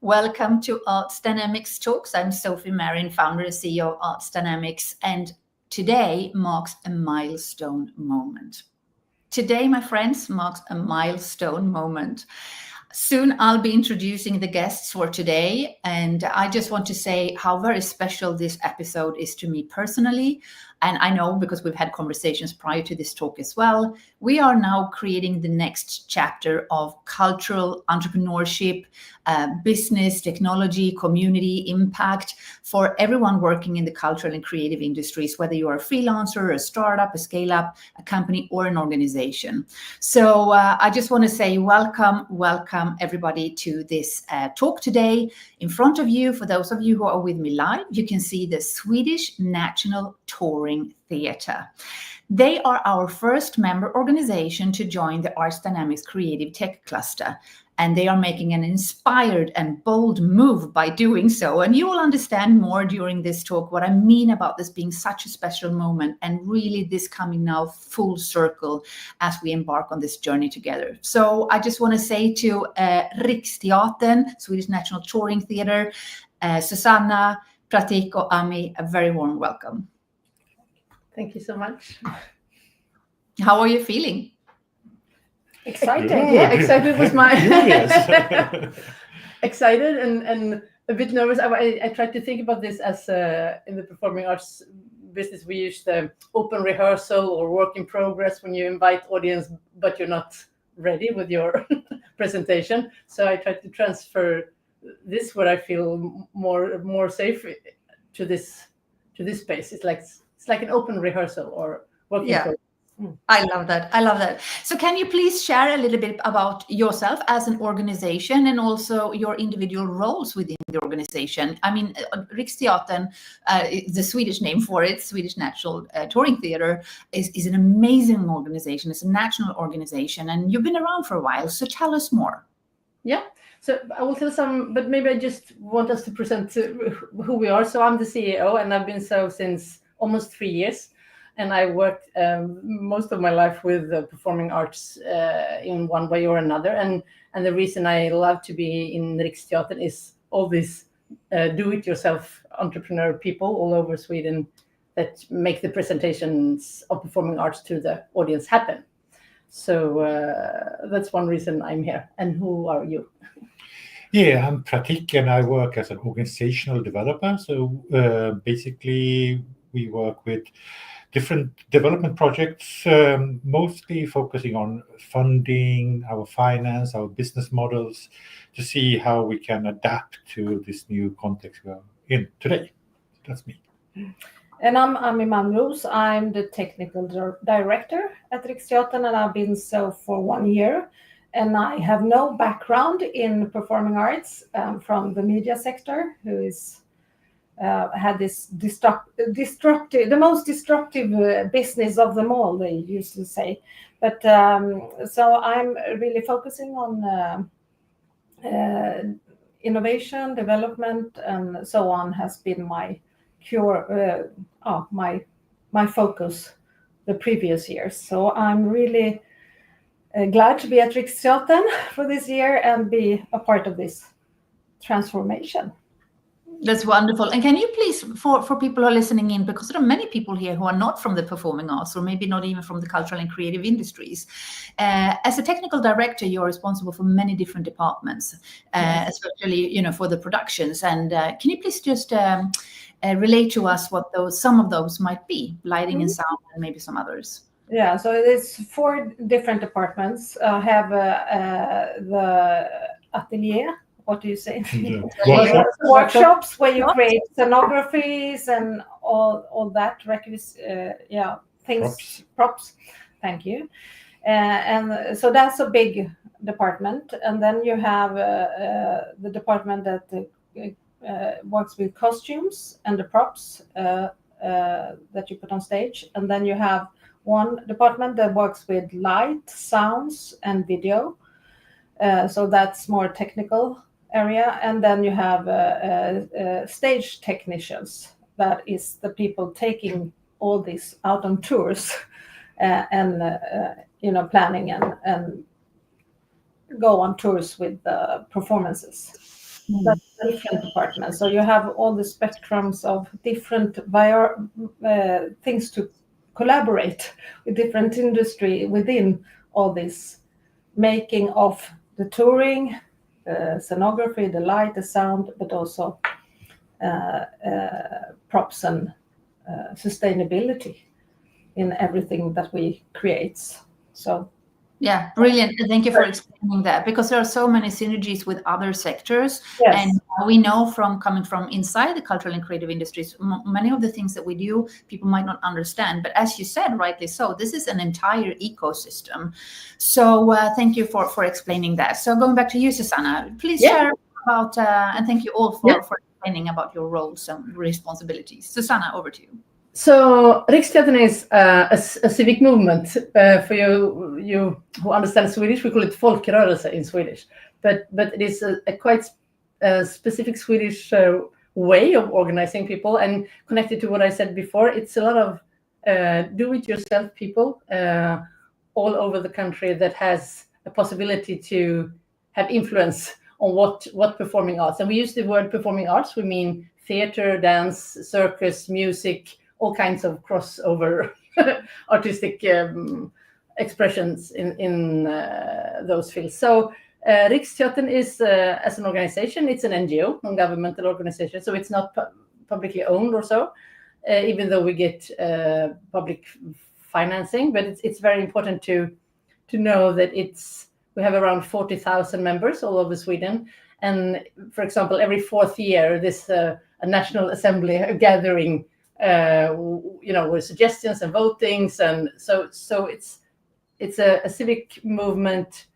Welcome to Arts Dynamics Talks. I'm Sophie Marin, founder and CEO of Arts Dynamics, and today marks a milestone moment. Today, my friends, marks a milestone moment. Soon I'll be introducing the guests for today, and I just want to say how very special this episode is to me personally. And I know because we've had conversations prior to this talk as well, we are now creating the next chapter of cultural entrepreneurship, business, technology, community impact for everyone working in the cultural and creative industries, whether you are a freelancer, a startup, a scale-up, a company, or an organization. So I just want to say welcome everybody to this talk today. In front of you, for those of you who are with me live, you can see the Swedish National Touring Theatre. They are our first member organization to join the Arts Dynamics Creative Tech Cluster, and they are making an inspired and bold move by doing so. And you will understand more during this talk what I mean about this being such a special moment and really this coming now full circle as we embark on this journey together. So I just want to say to Riksteatern, Swedish National Touring Theatre, Susanna, Pratik, or Ami, a very warm welcome. Thank you so much. How are you feeling? Excited. Yeah, excited was my excited and a bit nervous. I tried to think about this as in the performing arts business, we use the open rehearsal or work in progress when you invite audience, but you're not ready with your presentation. So I tried to transfer this where I feel more safe to this space. It's like an open rehearsal or working progress. I love that. So can you please share a little bit about yourself as an organization and also your individual roles within the organization? I mean, Riksteatern, the Swedish name for it, Swedish National Touring Theatre, is an amazing organization. It's a national organization, and you've been around for a while. So tell us more. Yeah. So I will tell some, but maybe I just want us to present who we are. So I'm the CEO, and I've been so since almost 3 years. And I worked most of my life with performing arts in one way or another. And the reason I love to be in Riksteatern is all these do-it-yourself entrepreneur people all over Sweden that make the presentations of performing arts to the audience happen. So that's one reason I'm here. And who are you? Yeah, I'm Pratik, and I work as an organizational developer. So basically, we work with different development projects, mostly focusing on funding, our finance, our business models, to see how we can adapt to this new context we're in today. That's me. And I'm Ami Manroos. I'm the technical director at Riksteatern, and I've been so for 1 year. And I have no background in performing arts from the media sector, who is had this the most destructive business of them all, they used to say. But so I'm really focusing on innovation, development, and so on has been my my focus the previous years. So I'm really glad to be at Riksteatern for this year and be a part of this transformation. That's wonderful. And can you please, for people who are listening in, because there are many people here who are not from the performing arts or maybe not even from the cultural and creative industries. As a technical director, you're responsible for many different departments, especially, for the productions. And can you please just relate to us what some of those might be, lighting and sound, and maybe some others? Yeah, so it's 4 different departments. I have the atelier. What do you say? Workshops where you create scenographies and all that things, props. Thank you. And so that's a big department. And then you have the department that works with costumes and the props that you put on stage. And then you have one department that works with light, sounds, and video. So that's more technical area. And then you have stage technicians. That is the people taking all this out on tours and planning and go on tours with the performances. That's a different department. So you have all the spectrums of different things to collaborate with different industry within all this making of the touring, the scenography, the light, the sound, but also props and sustainability in everything that we create. So yeah, brilliant. Thank you for explaining that, because there are so many synergies with other sectors. yes. And we know from coming from inside the cultural and creative industries, many of the things that we do, people might not understand. But as you said, rightly so, this is an entire ecosystem. So thank you for explaining that. So going back to you, Susanna, please share about, and thank you all for explaining about your roles and responsibilities. Susanna, over to you. So Riksteatern is a civic movement. For you who understand Swedish, we call it folkrörelse in Swedish. But it is a quite specific Swedish way of organizing people, and connected to what I said before. It's a lot of do-it-yourself people all over the country that has a possibility to have influence on what performing arts. And we use the word performing arts. We mean theater, dance, circus, music, all kinds of crossover artistic expressions in those fields. So Riksteatern is, as an organization, it's an NGO, non-governmental organization, so it's not publicly owned or so, even though we get public financing. But it's very important to know that we have around 40,000 members all over Sweden. And for example, every 4th year, this a National Assembly gathering, with suggestions and votings, and so it's a civic movement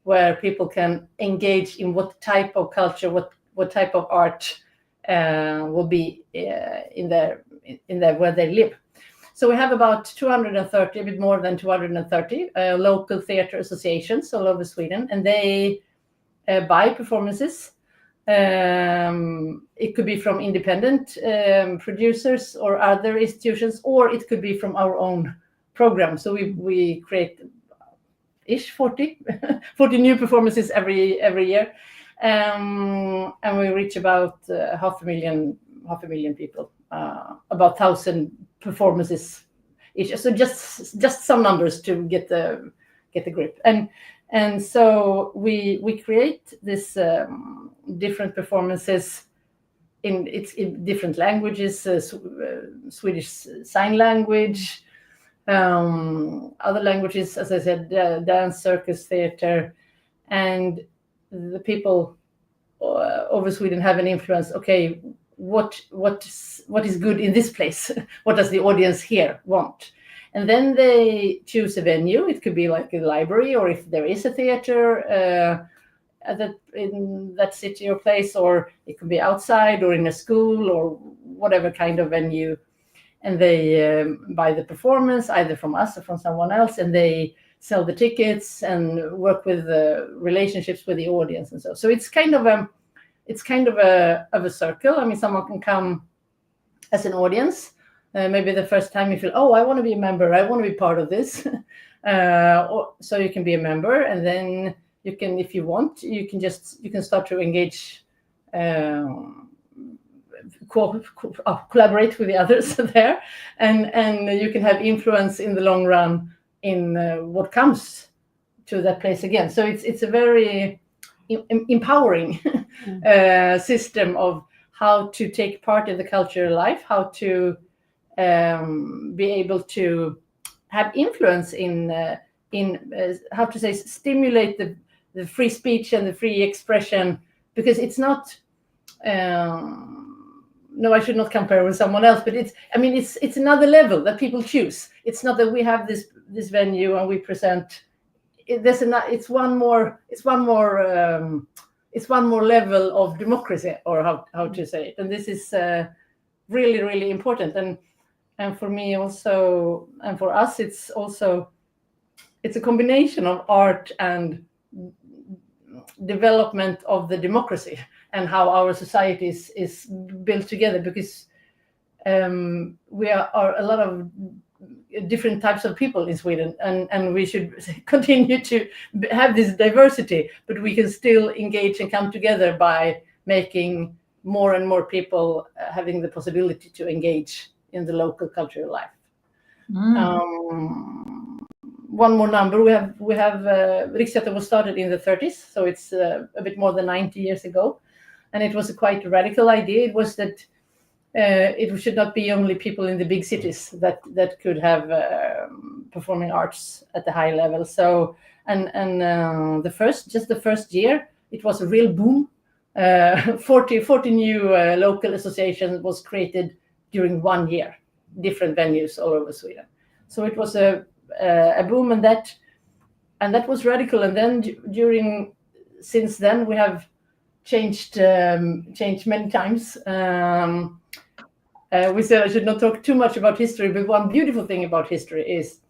where people can engage in what type of culture, what type of art will be in there where they live. So we have about 230, a bit more than 230 local theater associations all over Sweden, and they buy performances. It could be from independent producers or other institutions, or it could be from our own program. So we create 40 new performances every year, and we reach about half a million people, about 1,000 performances each. So just some numbers to get the grip. And so we create this different performances in different languages, Swedish Sign Language, other languages, as I said, dance, circus, theater, and the people over Sweden have an influence. Okay, what is good in this place? What does the audience here want? And then they choose a venue. It could be like a library, or if there is a theater in that city or place, or it could be outside or in a school or whatever kind of venue. And they buy the performance either from us or from someone else, and they sell the tickets and work with the relationships with the audience and so. So it's kind of a circle. I mean, someone can come as an audience. Maybe the first time you feel, I want to be a member, I want to be part of this. So you can be a member, and then you can, if you want, you can start to engage, collaborate with the others there, and you can have influence in the long run in what comes to that place again. So it's a very empowering system of how to take part in the cultural life, how to be able to have influence in how to say, stimulate the free speech and the free expression, because it's not no, I should not compare with someone else, but it's another level that people choose. It's not that we have this venue and we present. It's one more level of democracy, or how to say it. And this is really, really important. And for me also, and for us, it's a combination of art and development of the democracy and how our society is built together, because we are a lot of different types of people in Sweden, and we should continue to have this diversity, but we can still engage and come together by making more and more people having the possibility to engage in the local cultural life. One more number, we have Riksteatern was started in the 30s, so it's a bit more than 90 years ago, and it was a quite radical idea. It was that it should not be only people in the big cities that could have performing arts at the high level. So the first year it was a real boom. 40 new local associations was created during 1 year, different venues all over Sweden. So it was a boom, and that was radical. And then since then we have changed many times. We said I should not talk too much about history, but one beautiful thing about history is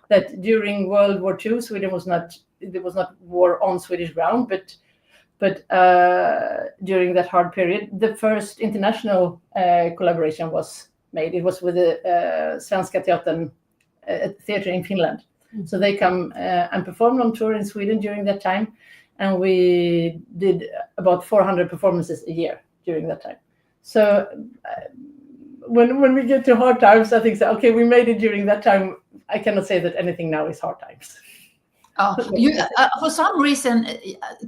that during World War II, there was not war on Swedish ground, but during that hard period, the first international collaboration was made. It was with the Svenska Teatern theater in Finland. So they come and performed on tour in Sweden during that time, and we did about 400 performances a year during that time. So when we get to hard times, I think, okay, we made it during that time. I cannot say that anything now is hard times. For some reason,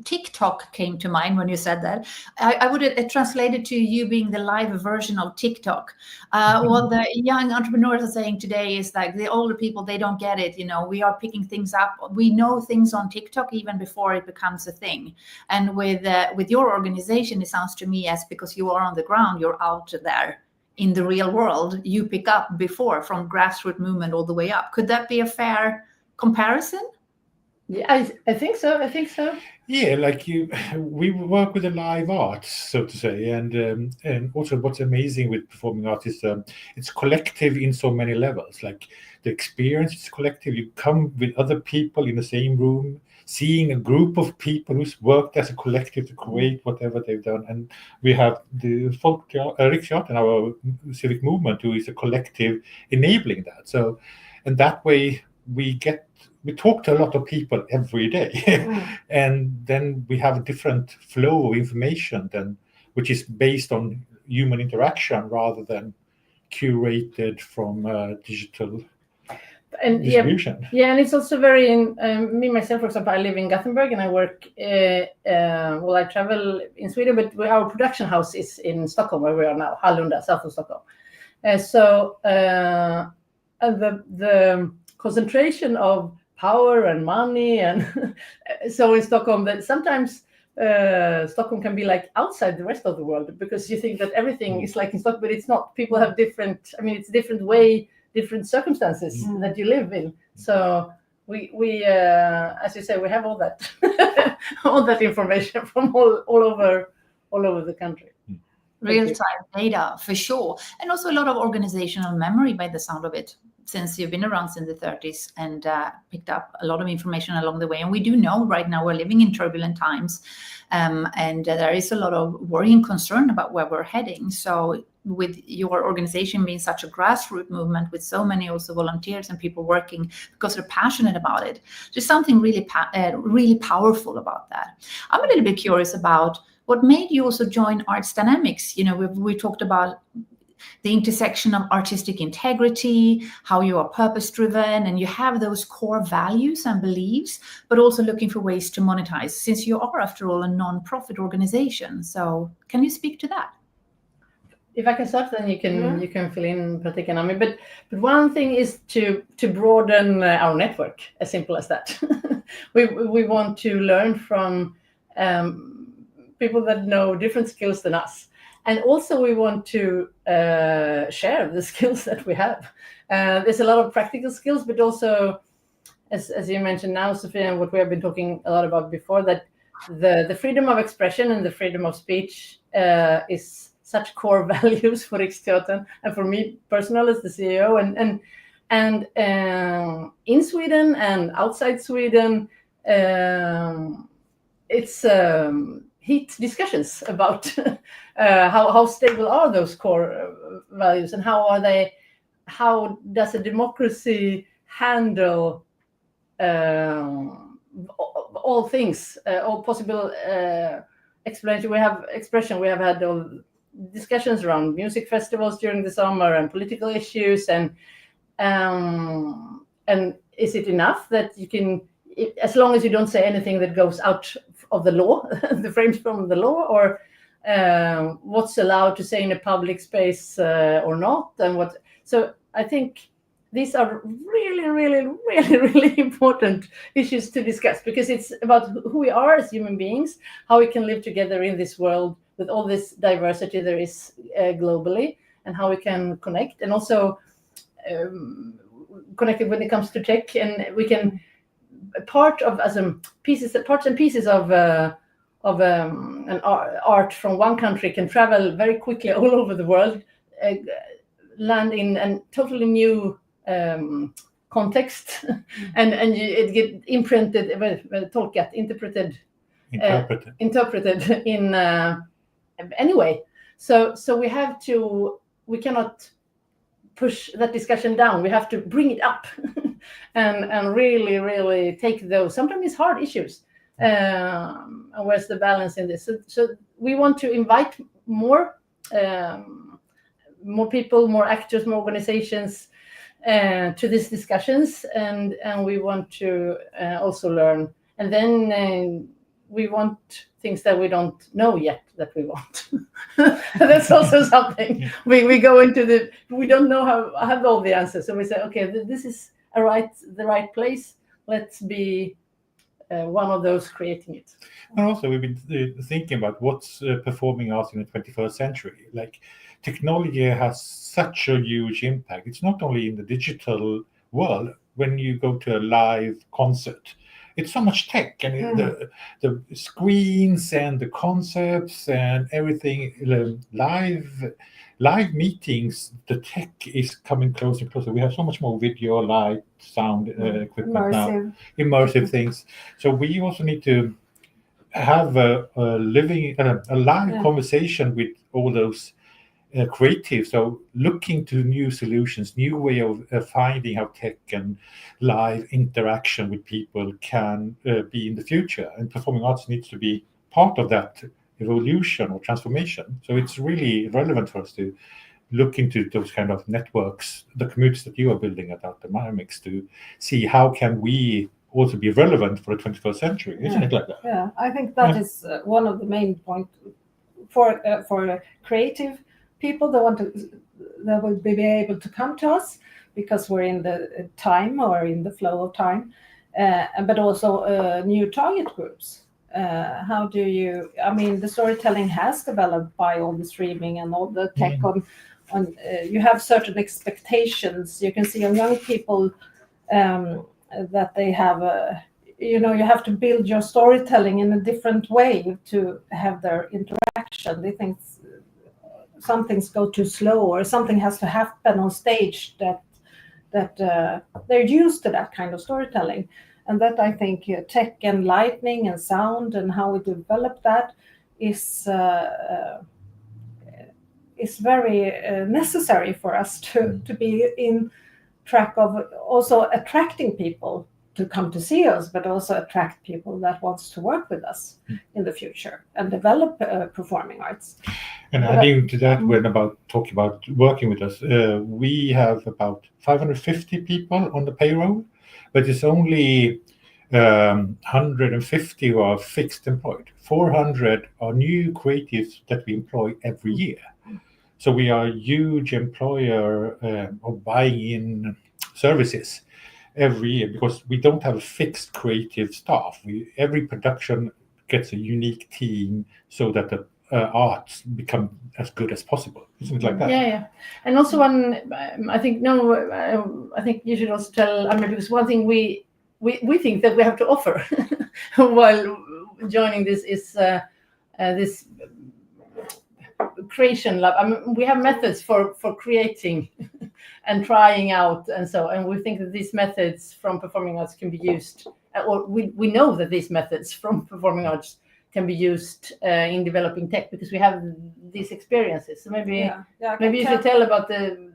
TikTok came to mind when you said that. I would translate it to you being the live version of TikTok. What the young entrepreneurs are saying today is like the older people, they don't get it. We are picking things up. We know things on TikTok even before it becomes a thing. And with your organization, it sounds to me as because you are on the ground, you're out there in the real world, you pick up before from grassroots movement all the way up. Could that be a fair comparison? Yeah, I think so. Yeah, we work with the live arts, so to say, and also what's amazing with performing arts is it's collective in so many levels. Like the experience is collective. You come with other people in the same room, seeing a group of people who's worked as a collective to create whatever they've done. And we have the Riksteatern, our civic movement, who is a collective enabling that. So, and that way we talk to a lot of people every day, and then we have a different flow of information which is based on human interaction rather than curated from digital distribution. Yeah, and it's also very me myself, for example, I live in Gothenburg and I work. I travel in Sweden, but our production house is in Stockholm, where we are now, Hallunda, south of Stockholm. The concentration of power and money, and so in Stockholm, that sometimes Stockholm can be like outside the rest of the world, because you think that everything is like in Stockholm, but it's not. People have different. I mean, it's different way, different circumstances that you live in. So we as you say, we have all that all that information from all over the country. Real-time data, for sure. And also a lot of organizational memory by the sound of it, since you've been around since the 30s and picked up a lot of information along the way. And we do know right now we're living in turbulent times, and there is a lot of worry and concern about where we're heading. So with your organization being such a grassroots movement with so many also volunteers and people working because they're passionate about it, there's something really powerful about that. I'm a little bit curious about what made you also join Arts Dynamics. We talked about the intersection of artistic integrity, how you are purpose-driven, and you have those core values and beliefs, but also looking for ways to monetize, since you are, after all, a non-profit organization. So can you speak to that? If I can start, then you can fill in, Pratik and Ami. But one thing is to broaden our network, as simple as that. we want to learn from people that know different skills than us. And also we want to share the skills that we have. There's a lot of practical skills, but also, as you mentioned now, Sophia, and what we have been talking a lot about before, that the freedom of expression and the freedom of speech is such core values for Riksteatern and for me personally as the CEO. And in Sweden and outside Sweden, it's heat discussions about how stable are those core values, and how does a democracy handle all things, all possible explanation. We have had all discussions around music festivals during the summer and political issues, and is it enough that you can, as long as you don't say anything that goes out of the law, the frames from the law, or what's allowed to say in a public space or not, and what. So I think these are really, really, really, really important issues to discuss, because it's about who we are as human beings, how we can live together in this world with all this diversity there is globally, and how we can connect, and also connected when it comes to tech, and we can parts and pieces of an art from one country can travel very quickly all over the world, land in a totally new context, and it get imprinted, interpreted in anyway. So we cannot push that discussion down. We have to bring it up and really, really take those sometimes hard issues. And where's the balance in this? So we want to invite more people, more actors, more organizations to these discussions, and we want to also learn. And then we want things that we don't know yet that we want. That's also something. We go into we don't know how I have all the answers, so we say, okay, this is the right place. Let's be one of those creating it. And also, we've been thinking about what's performing arts in the 21st century. Like, technology has such a huge impact. It's not only in the digital world. When you go to a live concert, it's so much tech, and the screens and the concepts and everything. Live meetings, the tech is coming closer and closer. We have so much more video, light, sound equipment now, immersive things. So we also need to have a live conversation with all those creatives. So looking to new solutions, new way of finding how tech and live interaction with people can be in the future. And performing arts needs to be part of that evolution or transformation. So it's really relevant for us to look into those kind of networks, the communities that you are building at Art Dynamics, to see how can we also be relevant for the 21st century, isn't it like that? Yeah, I think that is one of the main points for creative people that will be able to come to us, because we're in the time or in the flow of time, but also new target groups. How do you? I mean, the storytelling has developed by all the streaming and all the tech on. You have certain expectations. You can see on young people that they have you have to build your storytelling in a different way to have their interaction. They think some things go too slow, or something has to happen on stage that they're used to that kind of storytelling. And that, I think, tech and lighting and sound and how we develop that is very necessary for us to be in track of also attracting people to come to see us, but also attract people that wants to work with us in the future and develop performing arts. And adding to that, when talking about working with us, we have about 550 people on the payroll, but it's only 150 who are fixed employed. 400 are new creatives that we employ every year. So we are a huge employer of buying in services every year, because we don't have a fixed creative staff. Every production gets a unique team so that the arts become as good as possible. Isn't it like that? Yeah. And also I think you should also tell, because one thing we think that we have to offer while joining this is this creation lab. We have methods for creating and trying out, and we think that these methods from performing arts can be used, or we know that these methods from performing arts can be used in developing tech, because we have these experiences. So maybe you should tell about the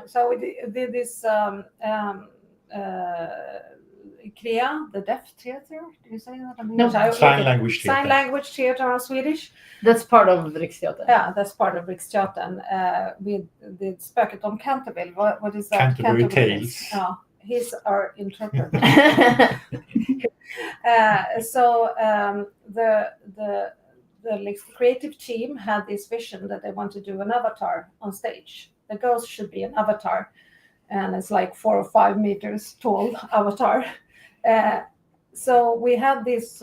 So we did this CREA, the Deaf Theater. Do you say that? I mean, No, Sign language theater. Sign language theater on Swedish. That's part of Riksteatern. Yeah, that's part of Riksteatern. With the Spöket om Canterville. What is that? Canterbury Tales. Is, he's our interpreter. The creative team had this vision that they want to do an avatar on stage. The ghost should be an avatar, and it's like 4 or 5 meters tall avatar. So we had this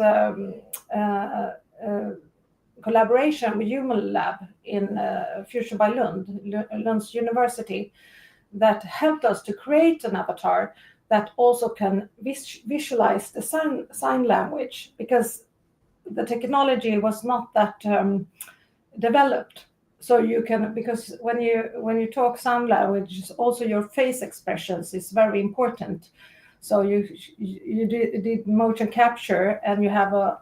collaboration with Human Lab in Future by Lund's University, that helped us to create an avatar that also can visualize the sign language, because the technology was not that developed. So you can, because when you talk sign language, also your face expressions is very important. So you did motion capture, and you have a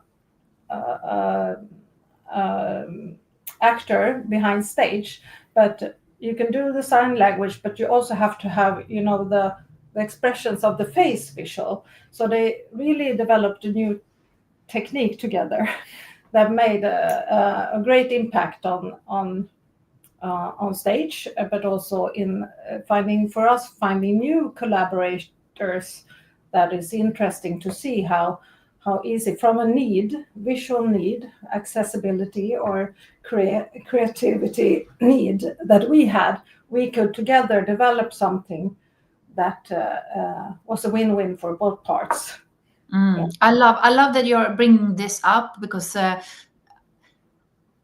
actor behind stage, but you can do the sign language, but you also have to have, the expressions of the face visual. So they really developed a new technique together that made a great impact on stage, but also in finding new collaborators. That is interesting to see how easy, from a visual need, accessibility, or creativity need that we could together develop something that was a win-win for both parts. I love that you're bringing this up, because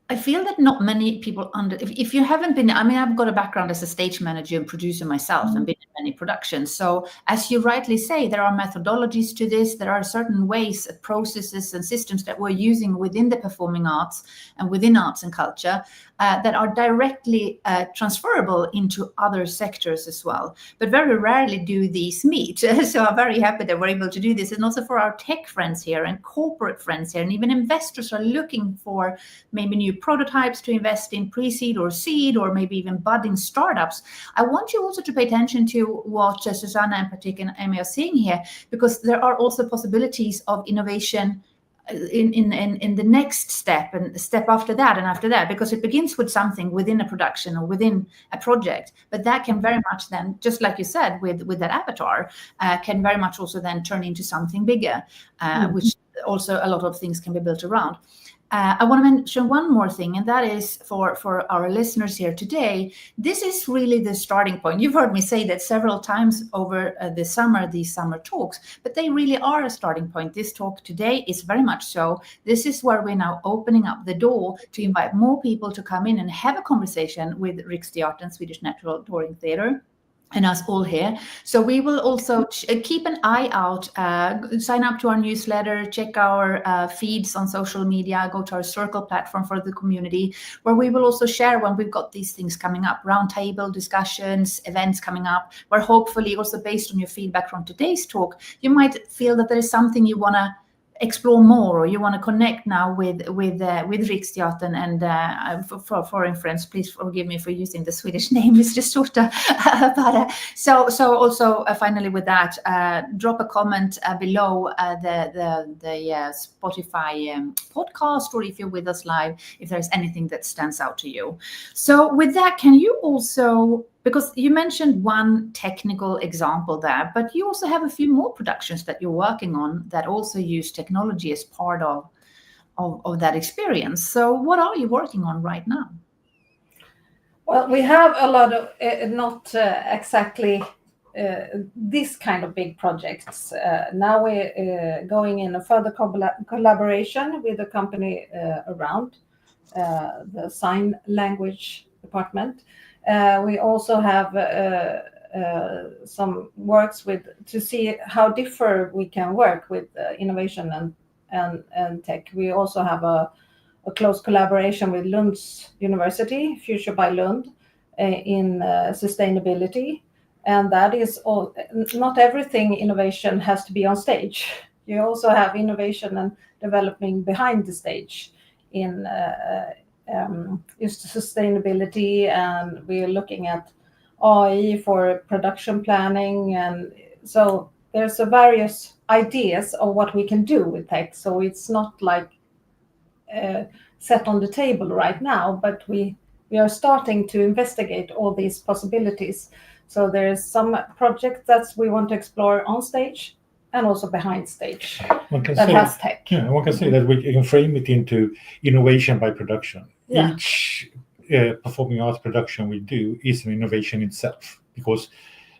I feel that not many people if you haven't been, I've got a background as a stage manager and producer myself, and been in many productions. So as you rightly say, there are methodologies to this. There are certain ways, processes and systems that we're using within the performing arts and within arts and culture that are directly transferable into other sectors as well. But very rarely do these meet. So I'm very happy that we're able to do this. And also for our tech friends here and corporate friends here, and even investors are looking for maybe new prototypes to invest in, pre-seed or seed, or maybe even budding startups. I want you also to pay attention to what Susanna and Pratik and Amy are saying here, because there are also possibilities of innovation in the next step, and the step after that, and after that, because it begins with something within a production or within a project, but that can very much then, just like you said with that avatar, can very much also then turn into something bigger, which also a lot of things can be built around. I want to mention one more thing, and that is for our listeners here today, this is really the starting point. You've heard me say that several times over these summer talks, but they really are a starting point. This talk today is very much so. This is where we're now opening up the door to invite more people to come in and have a conversation with Riksteatern, Swedish Natural Touring Theatre, and us all here. So we will also keep an eye out, sign up to our newsletter, check our feeds on social media, go to our Circle platform for the community, where we will also share when we've got these things coming up, roundtable discussions, events coming up, where hopefully also based on your feedback from today's talk, you might feel that there is something you want to explore more, or you want to connect now with Riksteatern. And for foreign friends, please forgive me for using the Swedish name, Mr. Sorta. But so also finally with that, drop a comment below the Spotify podcast, or if you're with us live, if there's anything that stands out to you. So with that, can you also, because you mentioned one technical example there, but you also have a few more productions that you're working on that also use technology as part of that experience. So what are you working on right now? Well, we have a lot of, not exactly this kind of big projects. Now we're going in a further collaboration with a company around the sign language department. We also have some works to see how different we can work with innovation and tech. We also have a close collaboration with Lund's University, Future by Lund, in sustainability. And that is all. Not everything innovation has to be on stage. You also have innovation and developing behind the stage in just sustainability, and we're looking at AI for production planning, and so there's a various ideas of what we can do with tech. So it's not like set on the table right now, but we are starting to investigate all these possibilities. So there's some projects that we want to explore on stage and also behind stage that has tech. Yeah, one can say that we can frame it into innovation by production. Yeah. Each performing arts production we do is an innovation itself, because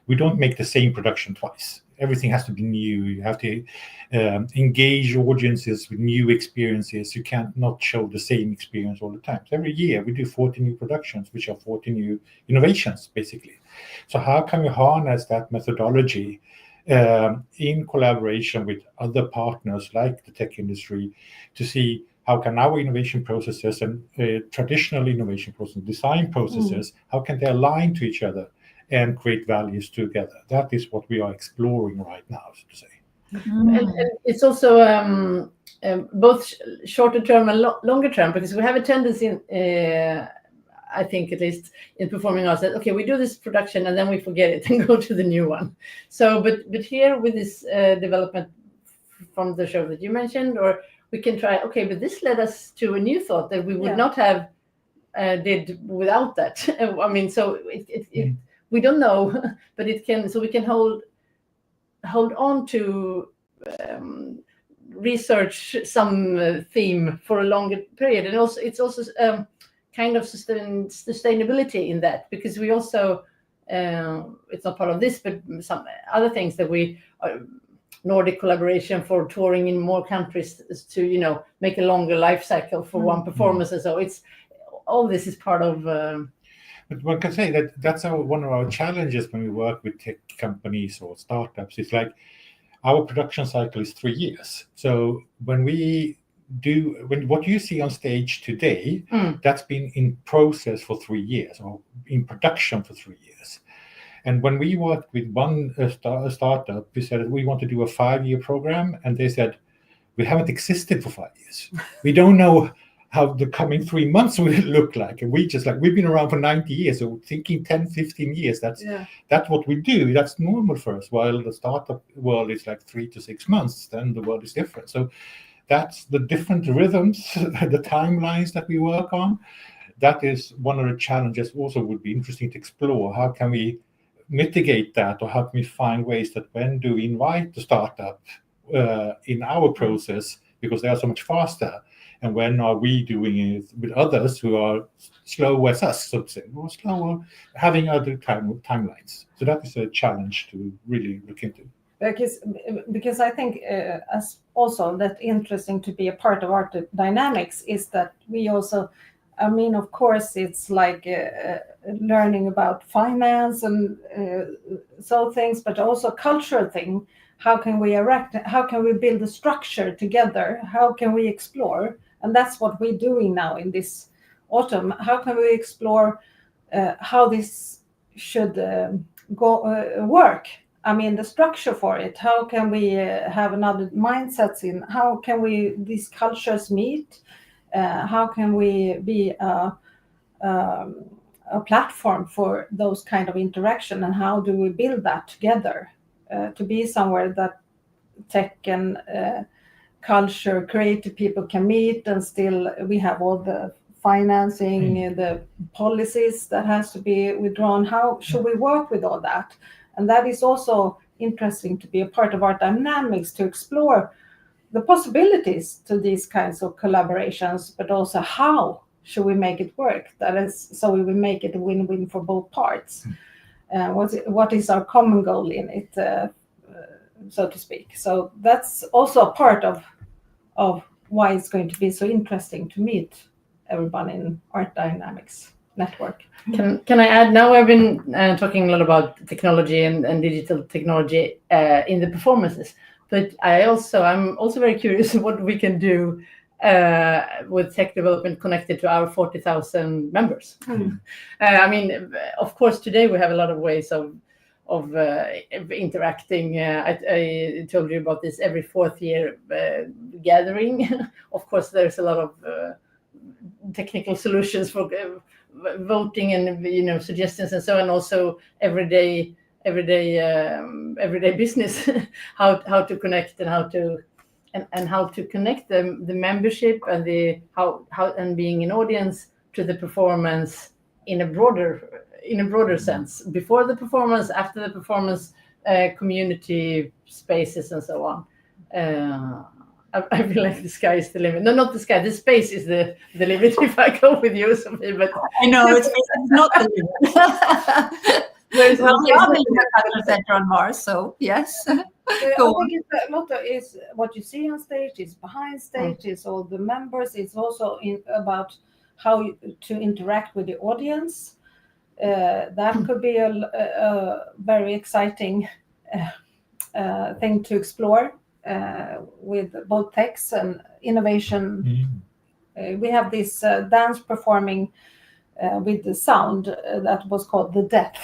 we don't make the same production twice. Everything has to be new. You have to engage audiences with new experiences. You can't not show the same experience all the time. So every year we do 40 new productions, which are 40 new innovations, basically. So how can we harness that methodology in collaboration with other partners like the tech industry to see how can our innovation processes and traditional innovation process, design processes, how can they align to each other and create values together? That is what we are exploring right now, so to say. And it's also both shorter term and longer term, because we have a tendency, I think at least in performing arts, that okay, we do this production and then we forget it and go to the new one. So, but here with this development from the show that you mentioned, or we can try, okay, but this led us to a new thought that we would not have did without that. I mean, so it we don't know, but it can. So we can hold on to research some theme for a longer period, and also it's also kind of sustainability in that, because we also it's not part of this, but some other things that we Nordic collaboration for touring in more countries to make a longer life cycle for one performance, and so it's all this is part of. But one can say that that's one of our challenges when we work with tech companies or startups. It's like our production cycle is 3 years. So when what you see on stage today, that's been in process for 3 years, or in production for 3 years. And when we worked with one startup, we said we want to do a 5-year program, and they said, we haven't existed for 5 years. We don't know how the coming 3 months will look like. And we've been around for 90 years, so thinking 10, 15 years, that's what we do. That's normal for us. While the startup world is like 3 to 6 months, then the world is different. So that's the different rhythms, the timelines that we work on. That is one of the challenges also would be interesting to explore. How can we mitigate that, or how can we find ways that when do we invite the startup in our process, because they are so much faster, and when are we doing it with others who are slow as us, so to say, or slower, having other timelines. So that is a challenge to really look into. Because I think as also that interesting to be a part of Art Dynamics is that we also, I mean, of course, it's like learning about finance and so things, but also cultural thing. How can we how can we build a structure together? How can we explore? And that's what we're doing now in this autumn. How can we explore how this should work? I mean, the structure for it. How can we have another mindsets in? How can these cultures meet? How can we be a platform for those kind of interaction, and how do we build that together to be somewhere that tech and culture, creative people can meet, and still we have all the financing, the policies that has to be withdrawn. How should we work with all that? And that is also interesting to be a part of Art Dynamics, to explore the possibilities to these kinds of collaborations, but also how should we make it work? That is, so we will make it a win-win for both parts. What is our common goal in it, so to speak? So that's also a part of why it's going to be so interesting to meet everyone in Art Dynamics network. Can I add? Now I've been talking a lot about technology and digital technology in the performances, but I'm also very curious what we can do with tech development connected to our 40,000 members. I mean, of course, today we have a lot of ways of interacting. I told you about this every 4th year gathering. Of course, there's a lot of technical solutions for voting and suggestions and so on. Also, everyday everyday business, how to connect and how to connect the membership and how and being an audience to the performance in a broader sense, before the performance, after the performance, community spaces and so on. I feel like the sky is the limit. No, not the sky. The space is the limit if I go with you, Sophie. But I know it's not the limit. There's well, we are building a cultural center on Mars, so yes. I Go on. think the motto is what you see on stage, is behind stage, it's all the members. It's also about how to interact with the audience. That could be a very exciting thing to explore with both techs and innovation. We have this dance performing with the sound that was called The Depth.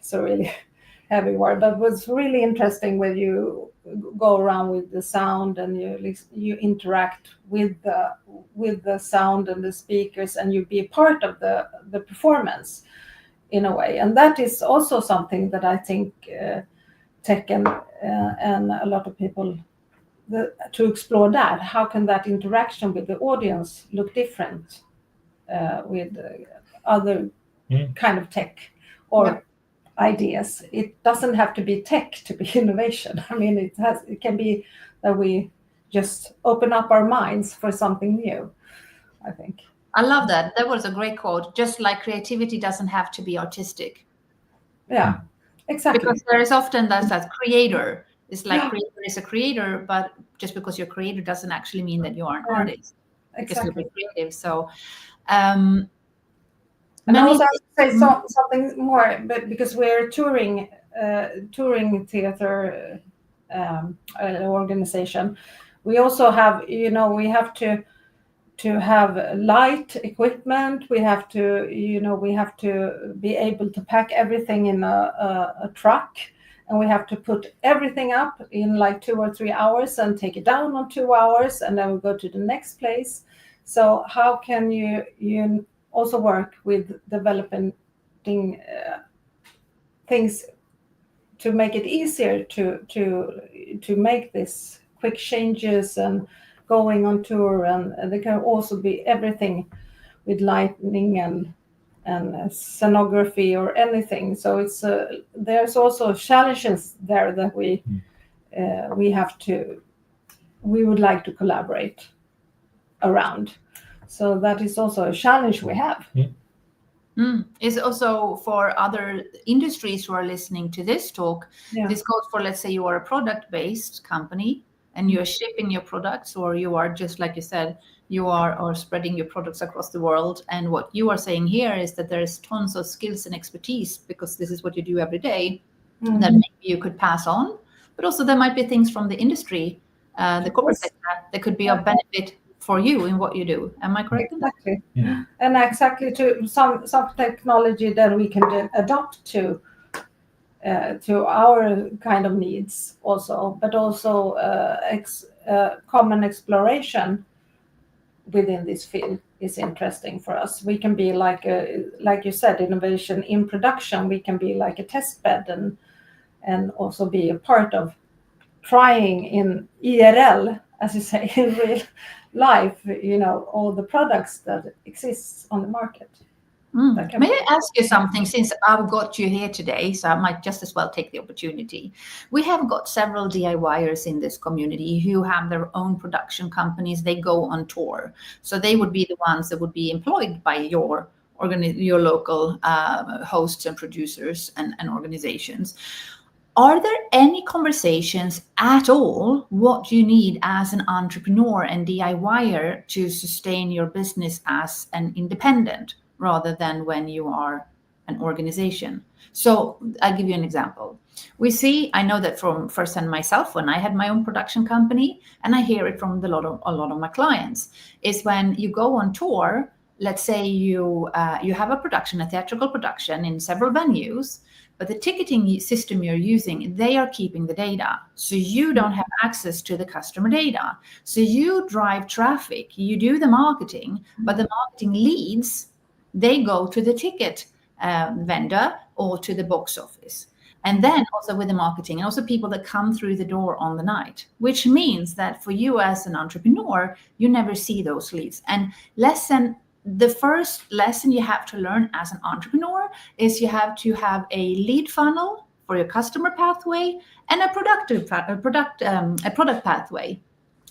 So really heavy word, but it was really interesting when you go around with the sound and you interact with the sound and the speakers, and you be a part of the performance in a way. And that is also something that I think tech and a lot of people to explore that. How can that interaction with the audience look different with other kind of tech or ideas? It doesn't have to be tech to be innovation. I mean, it can be that we just open up our minds for something new, I think. I love that. That was a great quote. Just like creativity doesn't have to be artistic. Yeah, exactly. Because there is often that creator. It's like creator is a creator, but just because you're a creator doesn't actually mean that you are an artist. Because you'll be creative. So and I also have to say something more, but because we're touring theater organization, we also have, we have to have light equipment. We have to, we have to be able to pack everything in a truck, and we have to put everything up in like 2 or 3 hours and take it down on 2 hours, and then we go to the next place. So how can you also work with developing things to make it easier to make this quick changes and going on tour, and there can also be everything with lighting and scenography or anything. So it's there's also challenges there that we would like to collaborate around. So that is also a challenge we have. It's also for other industries who are listening to this talk. This goes for, let's say you are a product-based company and you're shipping your products, or you are, just like you said, you are spreading your products across the world. And what you are saying here is that there's tons of skills and expertise, because this is what you do every day, that maybe you could pass on. But also there might be things from the industry, the corporate sector, that could be of benefit for you in what you do. Am I correct? Exactly. And exactly to some technology that we can adopt to our kind of needs also, but also common exploration within this field is interesting for us. We can be like you said, innovation in production. We can be like a test bed and also be a part of trying in IRL, as you say, in real life, all the products that exist on the market. May I ask you something, since I've got you here today, so I might just as well take the opportunity. We have got several DIYers in this community who have their own production companies. They go on tour. So they would be the ones that would be employed by your local hosts and producers and organizations. Are there any conversations at all what you need as an entrepreneur and DIYer to sustain your business as an independent, rather than when you are an organization? So I'll give you an example. I know that from firsthand myself, when I had my own production company, and I hear it from a lot of my clients, is when you go on tour, let's say you have a theatrical production in several venues, but the ticketing system you're using, they are keeping the data. So you don't have access to the customer data. So you drive traffic, you do the marketing, but the marketing leads, they go to the ticket vendor or to the box office. And then also with the marketing, and also people that come through the door on the night, which means that for you as an entrepreneur, you never see those leads. And the first lesson you have to learn as an entrepreneur is you have to have a lead funnel for your customer pathway and a product pathway.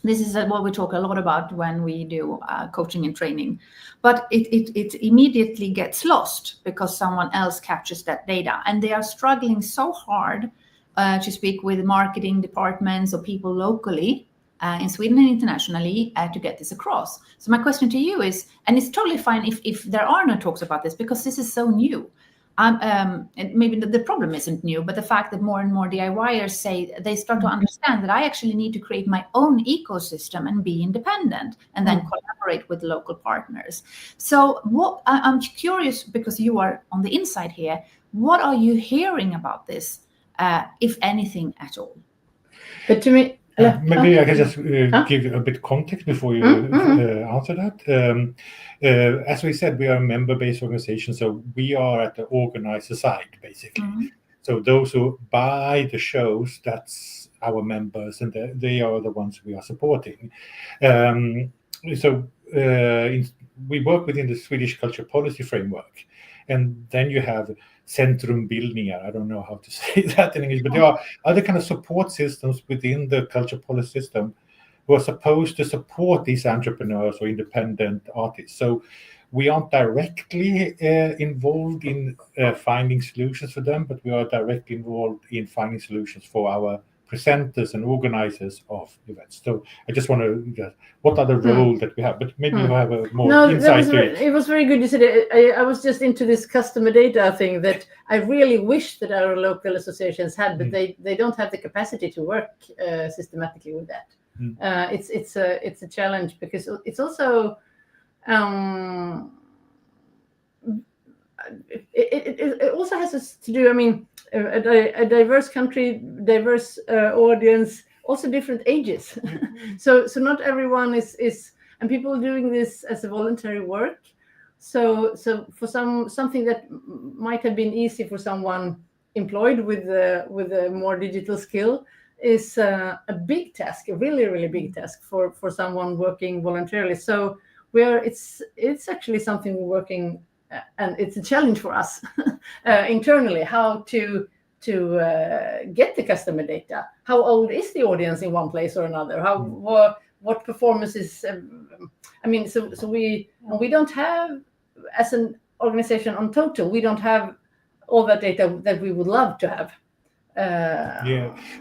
This is what we talk a lot about when we do coaching and training, but it immediately gets lost because someone else captures that data, and they are struggling so hard to speak with marketing departments or people locally in Sweden and internationally to get this across. So my question to you is, and it's totally fine if there are no talks about this because this is so new. And maybe the problem isn't new, but the fact that more and more DIYers say they start to understand that I actually need to create my own ecosystem and be independent and then collaborate with local partners. So I'm curious, because you are on the inside here, what are you hearing about this, if anything at all? But to me, maybe I can just give a bit of context before you answer that. As we said, we are a member-based organization, so we are at the organizer side, basically. So those who buy the shows, that's our members, and they are the ones we are supporting. We work within the Swedish culture policy framework, and then you have Centrumbildningar. I don't know how to say that in English, but there are other kind of support systems within the culture policy system who are supposed to support these entrepreneurs or independent artists. So we aren't directly involved in finding solutions for them, but we are directly involved in finding solutions for our presenters and organizers of events. So I just want to what are the role that we have, but maybe you have a more insight to it. It was very good you said it. I was just into this customer data thing that I really wish that our local associations had, but they don't have the capacity to work systematically with that. It's a challenge because it's also it also has to do, I mean, a diverse country, diverse audience, also different ages. So not everyone is, and people doing this as a voluntary work. So for something that might have been easy for someone employed with a more digital skill is a big task, a really, really big task for someone working voluntarily. So it's actually something we're working, and it's a challenge for us internally, how to get the customer data. How old is the audience in one place or another? What performances? I mean, so we don't have, as an organization on total, we don't have all that data that we would love to have.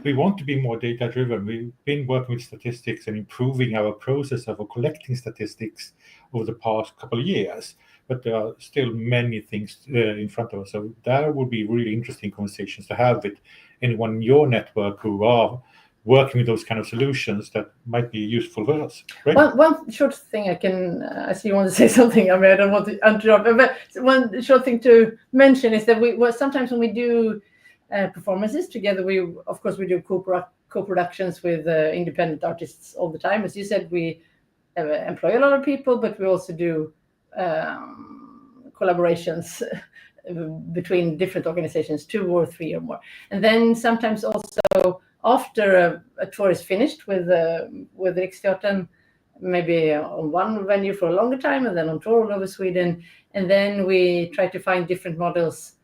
We want to be more data driven. We've been working with statistics and improving our process of collecting statistics over the past couple of years, but there are still many things in front of us. So that would be really interesting conversations to have with anyone in your network who are working with those kind of solutions that might be useful for us. Right? One short thing I see you want to say something. I mean, I don't want to interrupt, but one short thing to mention is that sometimes when we do performances together, we do co-productions with independent artists all the time. As you said, we employ a lot of people, but we also do collaborations between different organizations, 2 or 3 or more. And then sometimes also after a tour is finished with Riksteatern, maybe on one venue for a longer time and then on tour all over Sweden, and then we try to find different models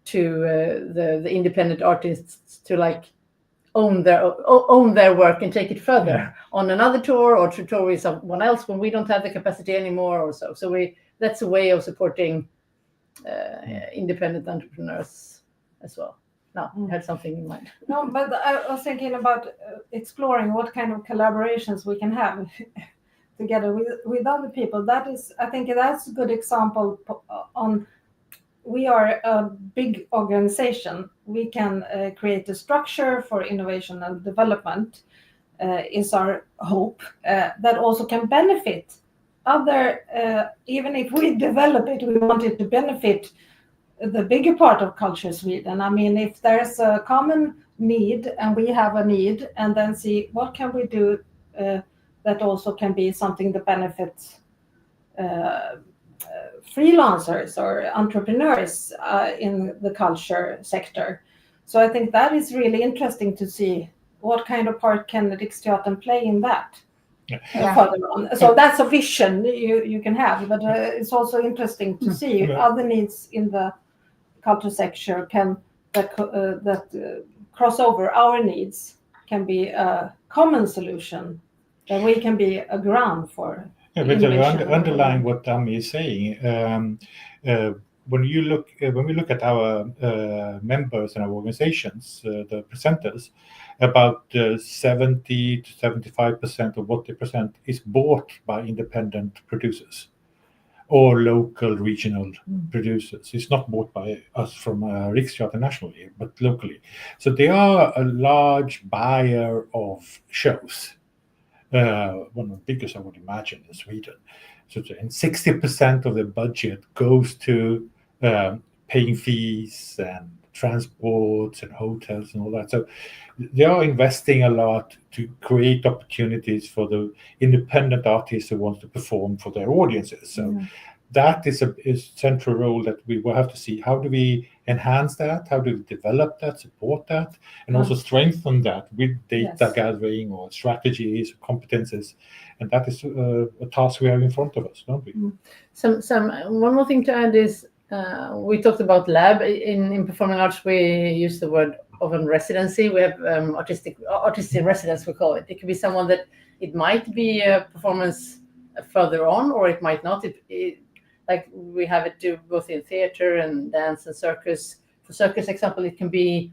to the independent artists to like own their work and take it further on another tour or to tour with someone else when we don't have the capacity anymore or so. So that's a way of supporting independent entrepreneurs as well. Now, you had something in mind. No, but I was thinking about exploring what kind of collaborations we can have together with other people. I think that's a good example on. We are a big organization. We can create a structure for innovation and development, is our hope, that also can benefit other, even if we develop it, we want it to benefit the bigger part of Culture Sweden. I mean, if there's a common need and we have a need, and then see what can we do that also can be something that benefits freelancers or entrepreneurs in the culture sector. So I think that is really interesting to see what kind of part can the Riksteatern play in that. Yeah. Further on. So that's a vision you can have, but it's also interesting to see other needs in the culture sector that cross over our needs can be a common solution that we can be a ground for. Yeah, but underlying what Dami is saying, when we look at our members and our organizations, the presenters, about 70 to 75% of what they present is bought by independent producers or local regional producers. It's not bought by us from Riksteatern nationally, but locally. So they are a large buyer of shows. One of the biggest I would imagine in Sweden. So, and 60% of the budget goes to paying fees and transports and hotels and all that. So they are investing a lot to create opportunities for the independent artists who want to perform for their audiences. So that is a central role that we will have to see. How do we enhance that? How do we develop that, support that, and also strengthen that with data gathering or strategies, competences? And that is a task we have in front of us, don't we? One more thing to add is we talked about lab. In performing arts, we use the word of a residency. We have artistic residence, we call it. It could be someone that it might be a performance further on, or it might not. Like we have it do both in theater and dance and circus. For circus example, it can be,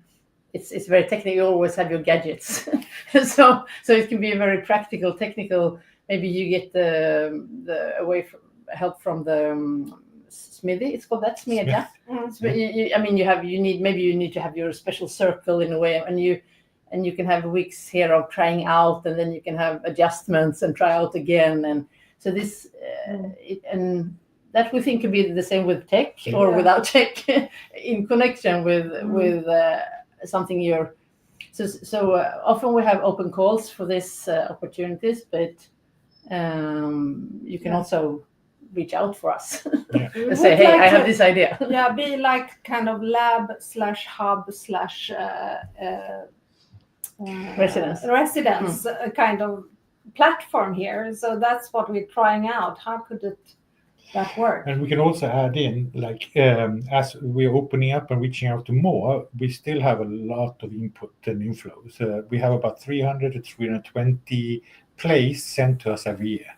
it's very technical. You always have your gadgets, so it can be a very practical, technical. Maybe you get the help from the smithy. It's called that smedja. So you need to have your special circle in a way, and you can have weeks here of trying out, and then you can have adjustments and try out again, and so this and that we think could be the same with tech or without tech in connection with something you're. So often we have open calls for this opportunities, but you can also reach out for us and say, hey, I have this idea. Yeah, be like kind of lab/hub/ residence kind of platform here. So that's what we're trying out. How could that work? And we can also add in, like, as we're opening up and reaching out to more, we still have a lot of input and inflows. We have about 300 to 320 plays sent to us every year.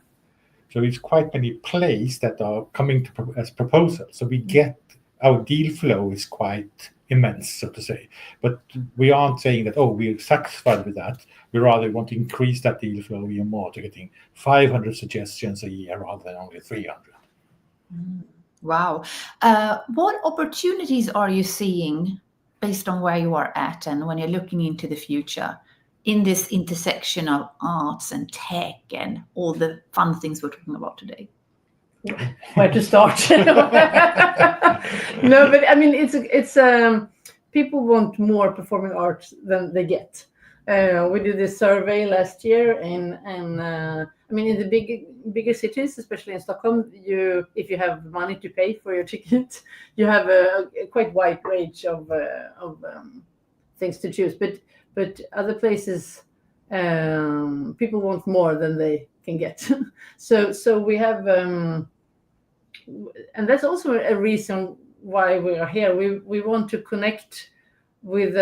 So it's quite many plays that are coming to as proposals. So we get, our deal flow is quite immense, so to say. But we aren't saying that, we're satisfied with that. We rather want to increase that deal flow even more to getting 500 suggestions a year rather than only 300. Wow. What opportunities are you seeing based on where you are at and when you're looking into the future in this intersection of arts and tech and all the fun things we're talking about today? Where to start? No, but I mean, it's people want more performing arts than they get. We did this survey last year, and I mean, in the bigger cities, especially in Stockholm, if you have money to pay for your ticket, you have a quite wide range of things to choose. But other places, people want more than they can get. So we have, and that's also a reason why we are here. We want to connect with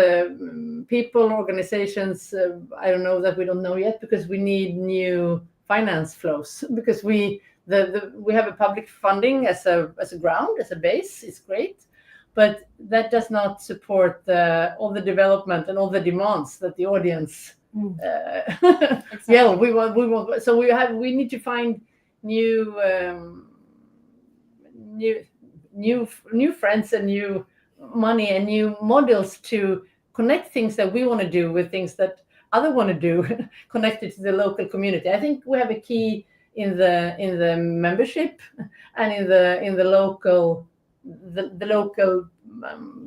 people, organizations. I don't know that we don't know yet, because we need new finance flows, because we have a public funding as a ground, as a base. It's great, but that does not support all the development and all the demands that the audience. Exactly. Yeah, we want. So we need to find new friends and new money and new models to connect things that we want to do with things that others want to do, connected to the local community. I think we have a key in the membership and in the local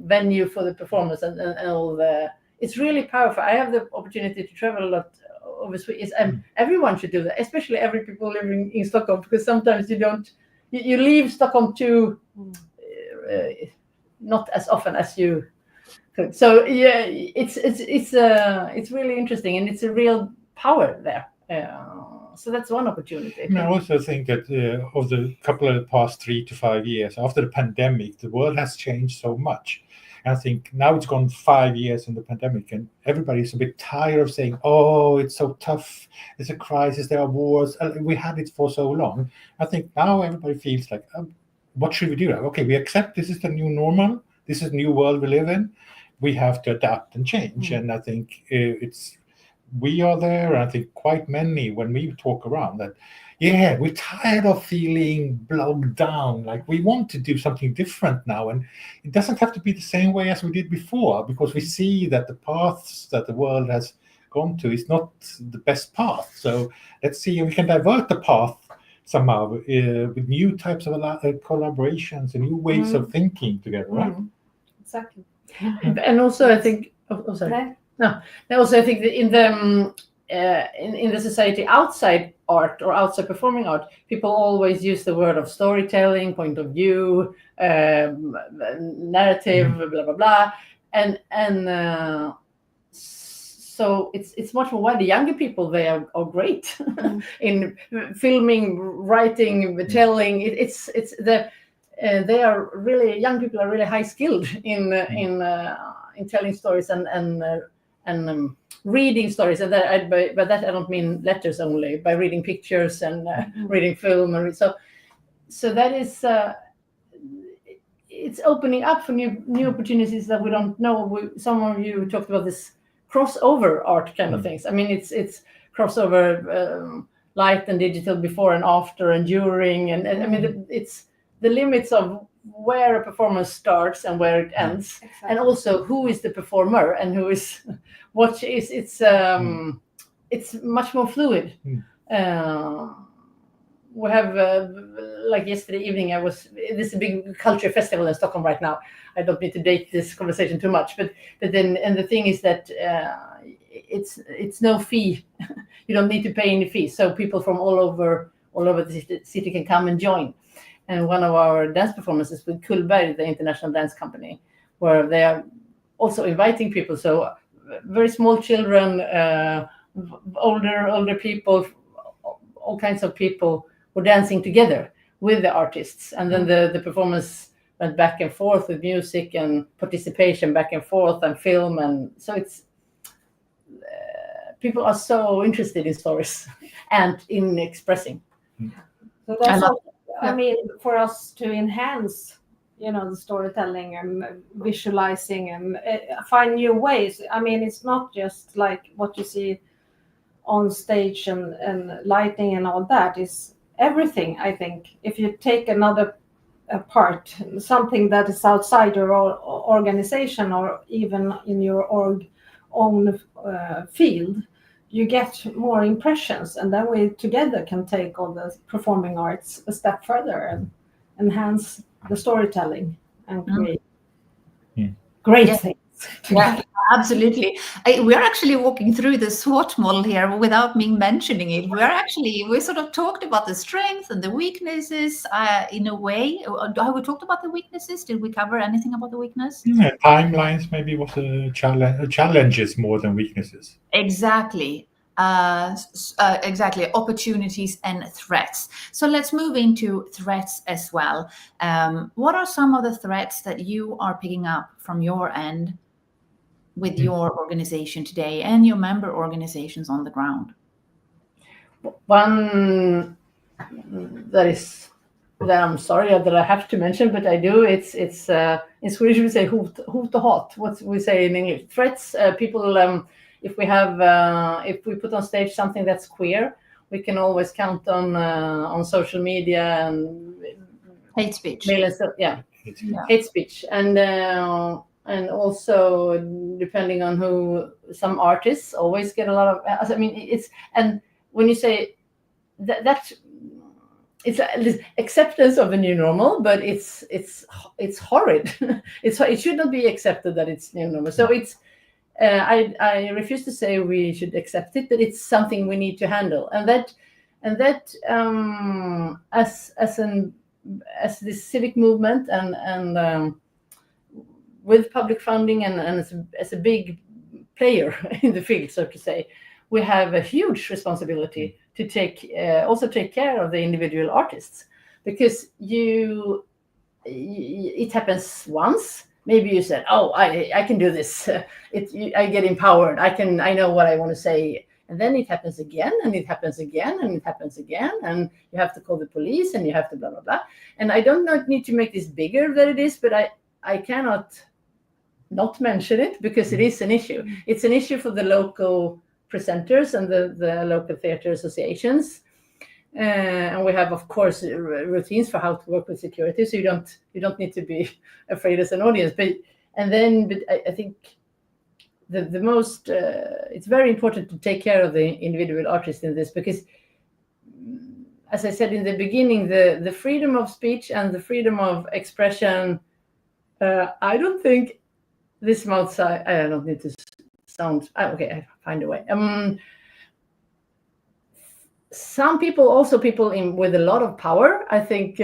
venue for the performance and all the. It's really powerful. I have the opportunity to travel a lot. Obviously, everyone should do that, especially every people living in Stockholm, because sometimes you leave Stockholm too not as often as you Good. So yeah, it's really interesting, and it's a real power there. So that's one opportunity. I also think that of the couple of the past 3 to 5 years after the pandemic, the world has changed so much. And I think now it's gone 5 years in the pandemic, and everybody's a bit tired of saying, "Oh, it's so tough. It's a crisis. There are wars. We had it for so long." I think now everybody feels like, "What should we do? Okay, we accept this is the new normal. This is the new world we live in. We have to adapt and change." And I think we are there, and I think quite many, when we talk around, that we're tired of feeling bogged down, like we want to do something different now, and it doesn't have to be the same way as we did before, because we see that the paths that the world has gone to is not the best path. So let's see if we can divert the path somehow with new types of collaborations and new ways of thinking together, right? Exactly. And also I think sorry. No, also I think that in the society outside art or outside performing art, people always use the word of storytelling, point of view, narrative, blah blah blah, and so it's much more wide. The younger people, they are great in filming, writing, telling. They are really, young people are really high skilled in telling stories and reading stories, and by that I don't mean letters only, by reading pictures and reading film, and so that is it's opening up for new opportunities that we don't know. Some of you talked about this crossover art kind of things. I mean, it's crossover light and digital, before and after and during, and I mean it's the limits of where a performance starts and where it ends, and also who is the performer and who is what is. It's much more fluid. We have like yesterday evening, this is a big culture festival in Stockholm right now. I don't need to date this conversation too much, but then, and the thing is that it's no fee. You don't need to pay any fee, so people from all over the city can come and join. And one of our dance performances with Kullberg, the international dance company, where they are also inviting people. So very small children, older people, all kinds of people were dancing together with the artists. And then the performance went back and forth with music and participation back and forth and film. And so it's people are so interested in stories and in expressing. So that's I mean, for us to enhance, the storytelling and visualizing and find new ways. I mean, it's not just like what you see on stage and lighting and all that. Is everything, I think. If you take another part, something that is outside your organization or even in your own field, you get more impressions, and then we together can take all the performing arts a step further and enhance the storytelling and create great things. Yeah, absolutely. We're actually walking through the SWOT model here without me mentioning it. We sort of talked about the strengths and the weaknesses in a way. Have we talked about the weaknesses? Did we cover anything about the weakness? Yeah, timelines maybe was challenges more than weaknesses. Exactly. Exactly. Opportunities and threats. So let's move into threats as well. What are some of the threats that you are picking up from your end with your organization today and your member organizations on the ground? One that I'm sorry that I have to mention, but I do. It's in Swedish we say hot och hat. What we say in English, threats. People, if we put on stage something that's queer, we can always count on social media and hate speech. Hate speech, and also depending on who, some artists always get a lot of. I mean, and when you say that it's this acceptance of the new normal, but it's horrid. It should not be accepted that it's new normal. So it's I refuse to say we should accept it, but it's something we need to handle, and that as this civic movement and with public funding and as a big player in the field, so to say, we have a huge responsibility to take care of the individual artists, because it happens once. Maybe you said, "Oh, I can do this. I get empowered. I know what I want to say." And then it happens again, and it happens again, and it happens again, and you have to call the police, and you have to blah blah blah. And I don't need to make this bigger than it is, but I cannot not mention it, because it is an issue. It's an issue for the local presenters and the local theater associations. And we have, of course, routines for how to work with security, so you don't need to be afraid as an audience. But I think the most it's very important to take care of the individual artist in this, because, as I said in the beginning, the freedom of speech and the freedom of expression, I don't think this mouth side, I don't need to sound okay, I find a way. Some people with a lot of power, I think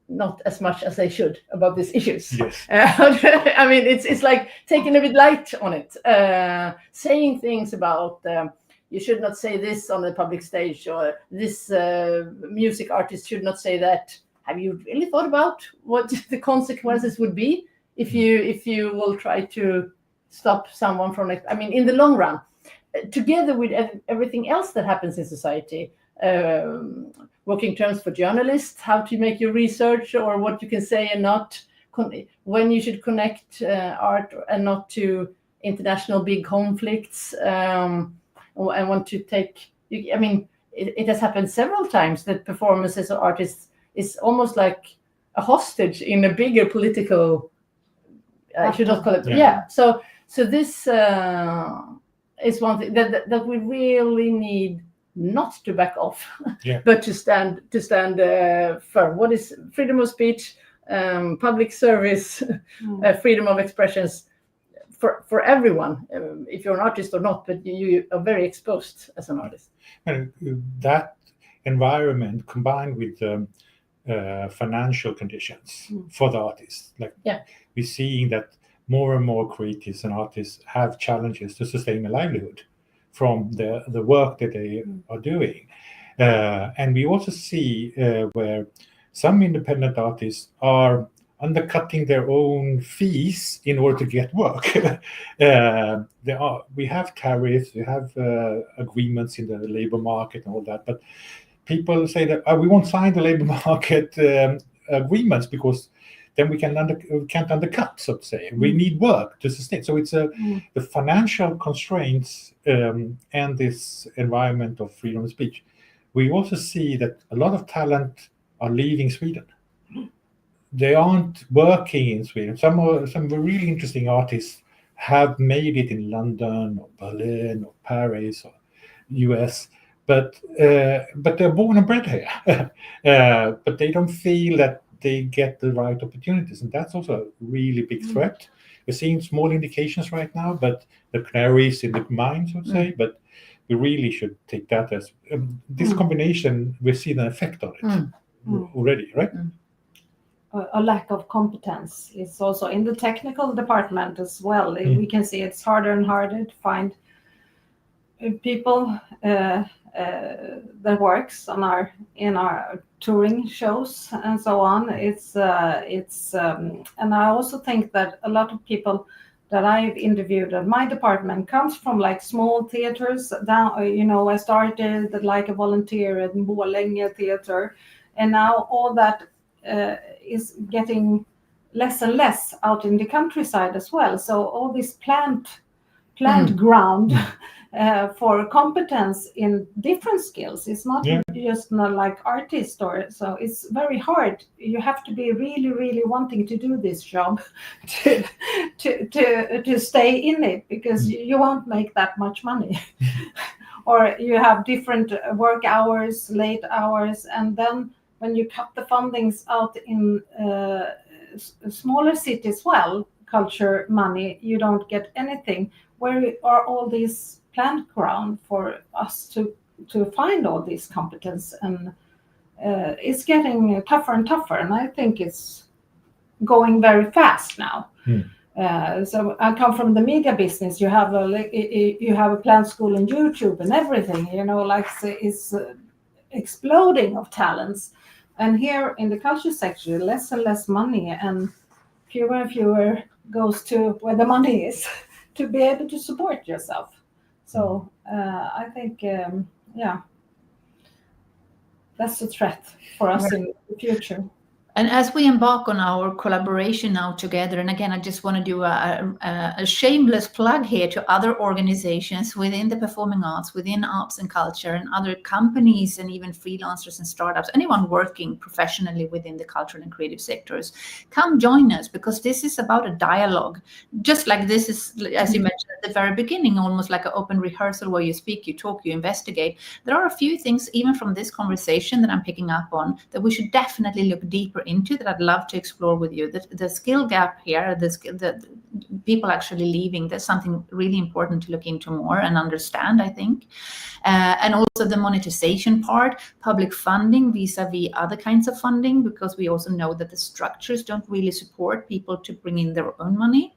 not as much as they should about these issues. Yes. I mean, it's like taking a bit light on it, saying things about you should not say this on the public stage, or this music artist should not say that. Have you really thought about what the consequences would be if you will try to stop someone from? I mean, in the long run, together with everything else that happens in society, working terms for journalists, how to make your research, or what you can say and not, when you should connect art and not to international big conflicts, and want to take. I mean, it has happened several times that performances or artists is almost like a hostage in a bigger political. I should not call it. Yeah. So this. Is one thing that we really need not to back off, but to stand firm. What is freedom of speech, public service, freedom of expressions for everyone, if you're an artist or not, but you are very exposed as an artist. And that environment combined with financial conditions for the artists, we're seeing that more and more creatives and artists have challenges to sustain a livelihood from the work that they are doing. And we also see where some independent artists are undercutting their own fees in order to get work. We have tariffs, we have agreements in the labor market and all that, but people say that we won't sign the labor market agreements because then we can't undercut, so to say. We need work to sustain. So it's the financial constraints and this environment of freedom of speech. We also see that a lot of talent are leaving Sweden. They aren't working in Sweden. Some really interesting artists have made it in London or Berlin or Paris or US, but they're born and bred here. But they don't feel that they get the right opportunities, and that's also a really big threat. We're seeing small indications right now, but the canaries in the mine, so to say. But we really should take that as this combination. We've seen an effect on it already, right? A lack of competence is also in the technical department as well. We can see it's harder and harder to find people that works in our touring shows and so on. It's and I also think that a lot of people that I've interviewed at my department comes from like small theaters. I started like a volunteer at Borlänge Theater, and now all that is getting less and less out in the countryside as well. So all this plant ground for competence in different skills. It's not just like artist, or so it's very hard. You have to be really, really wanting to do this job to stay in it, because you won't make that much money. Or you have different work hours, late hours, and then when you cut the fundings out in smaller cities, culture money, you don't get anything. Where are all these plant ground for us to find all this competence? And it's getting tougher and tougher, and I think it's going very fast now. So I come from the media business. You have a planned school in YouTube and everything. Like it's exploding of talents. And here in the culture sector, less and less money, and fewer goes to where the money is to be able to support yourself. So I think, that's a threat for us in the future. And as we embark on our collaboration now together, and again, I just want to do a shameless plug here to other organizations within the performing arts, within arts and culture, and other companies, and even freelancers and startups, anyone working professionally within the cultural and creative sectors, come join us, because this is about a dialogue. Just like this is, as you mentioned at the very beginning, almost like an open rehearsal where you speak, you talk, you investigate. There are a few things, even from this conversation, that I'm picking up on that we should definitely look deeper into, that I'd love to explore with you. The skill gap here, the people actually leaving, there's something really important to look into more and understand, I think. And also the monetization part, public funding vis-a-vis other kinds of funding, because we also know that the structures don't really support people to bring in their own money,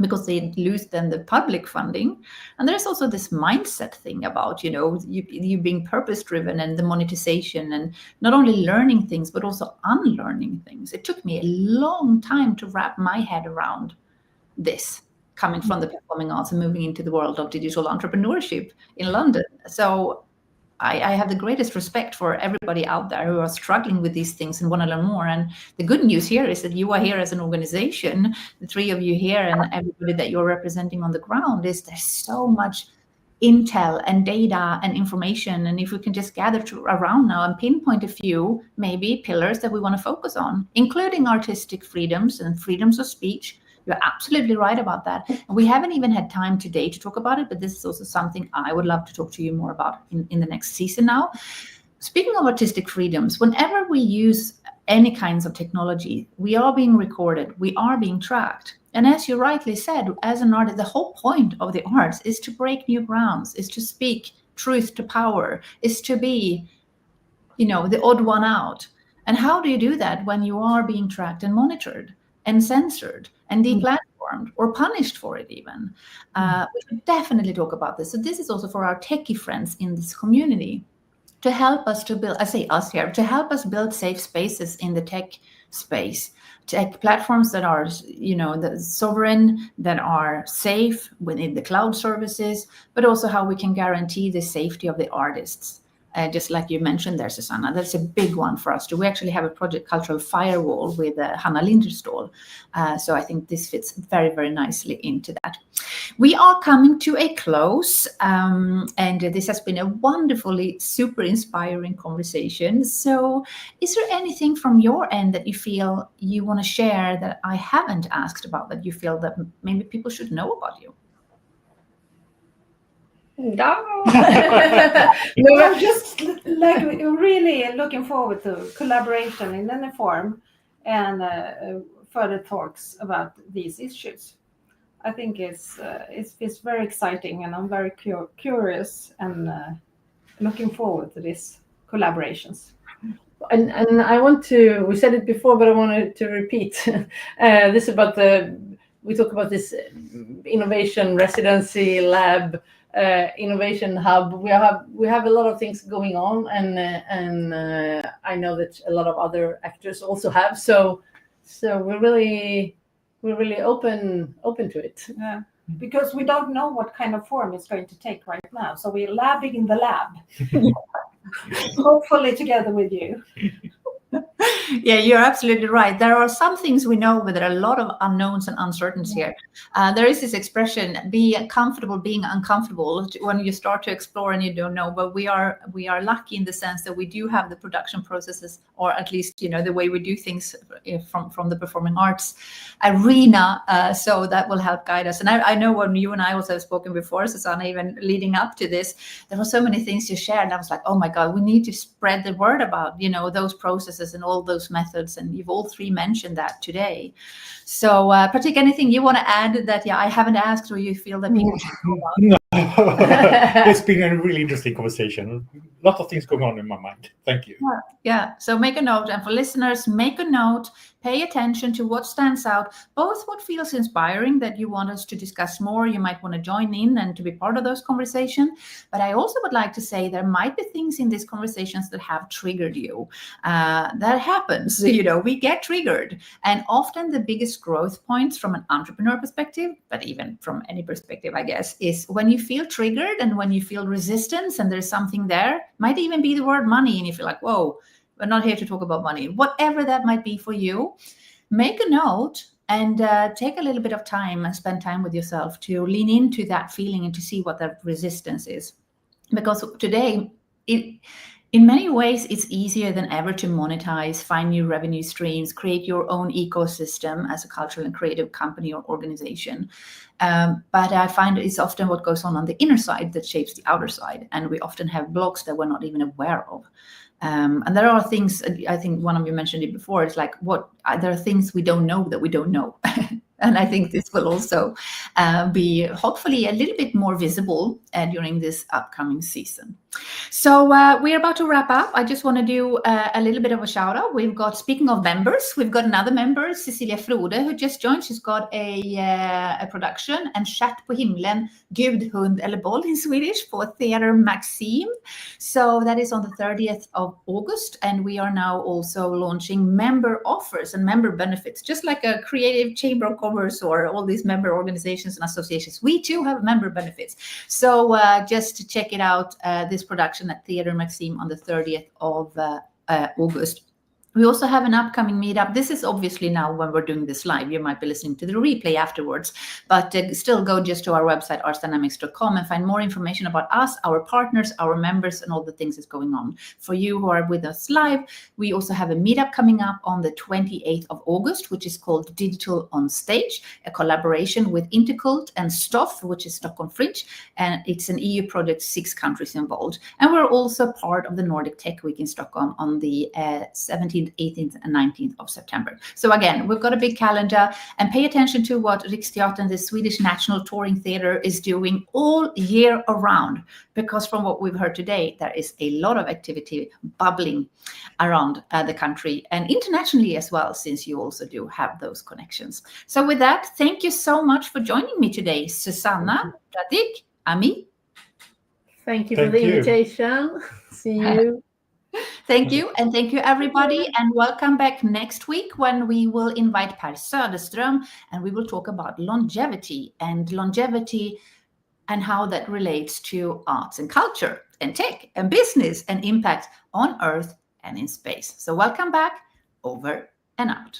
because they lose then the public funding. And there's also this mindset thing about, you being purpose-driven, and the monetization, and not only learning things, but also unlearning things. It took me a long time to wrap my head around this, coming from the performing arts and moving into the world of digital entrepreneurship in London. So I have the greatest respect for everybody out there who are struggling with these things and want to learn more. And the good news here is that you are here as an organization, the three of you here, and everybody that you're representing on the ground, is there's so much intel and data and information. And if we can just gather around now and pinpoint a few maybe pillars that we want to focus on, including artistic freedoms and freedoms of speech. You're absolutely right about that. And we haven't even had time today to talk about it, but this is also something I would love to talk to you more about in the next season now. Speaking of artistic freedoms, whenever we use any kinds of technology, we are being recorded, we are being tracked. And as you rightly said, as an artist, the whole point of the arts is to break new grounds, is to speak truth to power, is to be, the odd one out. And how do you do that when you are being tracked and monitored and censored and deplatformed or punished for it even? We should definitely talk about this. So this is also for our techie friends in this community, to help us to build, I say us here, to help us build safe spaces in the tech space, tech platforms that are, the sovereign, that are safe within the cloud services, but also how we can guarantee the safety of the artists. Just like you mentioned there, Susanna, that's a big one for us too. We actually have a project, Cultural Firewall, with Hanna Linderståhl. So I think this fits very, very nicely into that. We are coming to a close, and this has been a wonderfully super inspiring conversation. So is there anything from your end that you feel you want to share that I haven't asked about, that you feel that maybe people should know about you? No. I'm just like really looking forward to collaboration in any form, and further talks about these issues. I think it's very exciting, and I'm very curious and looking forward to these collaborations. And I want to, we said it before, but I wanted to repeat this about we talk about this innovation residency lab, innovation hub. We have a lot of things going on, and I know that a lot of other actors also have. So we're really open to it. Yeah, because we don't know what kind of form it's going to take right now. So we're labbing in the lab, hopefully together with you. Yeah, you're absolutely right. There are some things we know, but there are a lot of unknowns and uncertainties here. There is this expression, be comfortable being uncomfortable, when you start to explore and you don't know. But we are lucky in the sense that we do have the production processes, or at least, the way we do things from the performing arts arena. So that will help guide us. And I know when you and I also have spoken before, Susanna, even leading up to this, there were so many things you shared. And I was like, oh my God, we need to spread the word about, those processes and all those methods, and you've all three mentioned that today. So Pratik, anything you want to add that I haven't asked, or you feel that people should know about? It's been a really interesting conversation. A lot of things going on in my mind. Thank you. Yeah. So make a note, and for listeners, make a note. Pay attention to what stands out, both what feels inspiring that you want us to discuss more. You might want to join in and to be part of those conversations. But I also would like to say there might be things in these conversations that have triggered you. That happens. We get triggered. And often the biggest growth points from an entrepreneur perspective, but even from any perspective, I guess, is when you feel triggered and when you feel resistance and there's something there. Might even be the word money, and you feel like, whoa, we're not here to talk about money. Whatever that might be for you, make a note and take a little bit of time and spend time with yourself to lean into that feeling and to see what that resistance is. Because today, in many ways, it's easier than ever to monetize, find new revenue streams, create your own ecosystem as a cultural and creative company or organization. But I find it's often what goes on the inner side that shapes the outer side. And we often have blocks that we're not even aware of. And there are things, I think one of you mentioned it before, it's like there are things we don't know that we don't know. And I think this will also be hopefully a little bit more visible during this upcoming season. So we're about to wrap up. I just want to do a little bit of a shout out. We've got, speaking of members, we've got another member, Cecilia Frode, who just joined. She's got a production and Chatt på himlen, Gud, hund eller boll in Swedish for Theater Maxime. So that is on the 30th of August. And we are now also launching member offers and member benefits, just like a creative chamber of commerce or all these member organizations and associations. We too have member benefits. So just to check it out, this production at Theater Maxime on the 30th of August. We also have an upcoming meetup. This is obviously now when we're doing this live. You might be listening to the replay afterwards, but still go just to our website, artsdynamics.com, and find more information about us, our partners, our members, and all the things that's going on. For you who are with us live, we also have a meetup coming up on the 28th of August, which is called Digital on Stage, a collaboration with Intercult and Stoff, which is Stockholm Fringe, and it's an EU project, 6 countries involved. And we're also part of the Nordic Tech Week in Stockholm on the 17th, 18th and 19th of September. So again, we've got a big calendar, and pay attention to what Riksteatern, the Swedish National Touring Theatre, is doing all year around, because from what we've heard today, there is a lot of activity bubbling around the country and internationally as well, since you also do have those connections. So with that, thank you so much for joining me today, Susanna, Pratik, Ami. Thank you for the invitation. See you. Thank you. And thank you, everybody. And welcome back next week when we will invite Per Söderström and we will talk about longevity and how that relates to arts and culture and tech and business and impact on Earth and in space. So welcome back. Over and out.